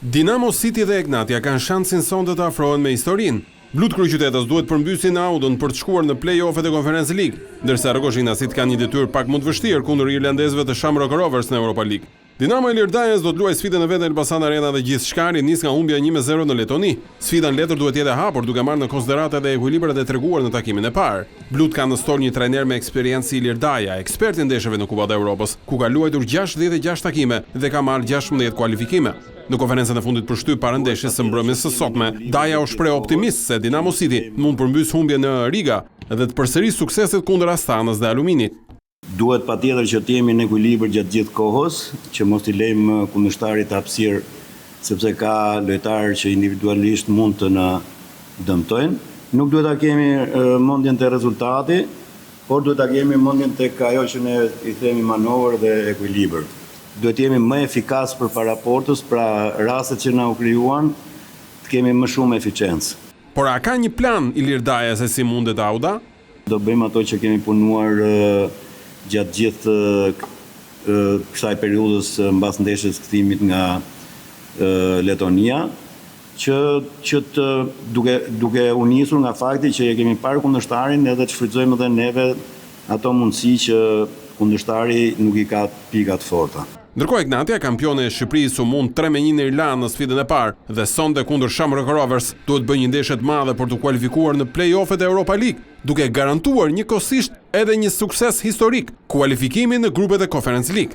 Dinamo City dhe Egnatia kanë shansin sonte të afrohen me historinë. Blut kryeqytetës duhet përmbysin audën për të shkuar në play-offet e Conference League, ndërsa rrogozhinasit kanë një detyrë pak më të vështirë kundër irlandezëve të Shamrock Rovers në Europa League. Dinamo Ilirdajës do të luajë sfidën e vet në Elbasan Arena dhe gjithçka nis nga humbja 1-0 në Letoni. Sfida në letër duhet jetë e hapur duke marrë në konsiderat edhe ekuilibrat e treguar në takimin e parë. Blut kanë në stol një trajner me eksperiencë si Ilirdaja, ekspert i ndeshjeve në Kupat e Evropës, ku ka luajtur 66 takime dhe ka marrë 16 kualifikime. Në konferencën e fundit për shtyp para ndeshjes së mbrëmjes së sotme, Daja u shpreh optimist se Dinamo City mund përmbys humbjen në Riga dhe të përsërisë sukseset kundër Astanës dhe Aluminit. Duhet patjetër që të jemi në ekuilibër gjatë gjithë kohës, që mos t'i lejmë kundërshtarit hapësirë, sepse ka lojtarë që individualisht mund të na dëmtojnë. Nuk duhet ta kemi mendjen te rezultati, por duhet ta kemi mendjen tek ajo që ne i themi manovër dhe ekuilibër. Duhet jemi më efikas përpara portës, pra rastet që na u krijuan, të kemi më shumë eficiencë. Por a ka një plan Ilirdaja se si mundet Auda? Do bëjmë ato që kemi punuar gjatë gjithë kësaj periudhës mbas ndeshjes kthimit nga Letonia, që duke u nisur nga fakti që e kemi parë kundërshtarin edhe të shfrytëzojmë edhe neve ato mundësi që kundërshtari nuk i ka pikat forta. Ndërkohë Egnatia, kampione e Shqipërisë, u mund 3-1 në Irlandë në sfidën e parë dhe sonte kundër Shamrock Rovers duhet bëjë një ndeshje të madhe për të kualifikuar në play-offet e Europa League, duke garantuar njëkohësisht edhe një sukses historik, kualifikimin në grupet e Conference League.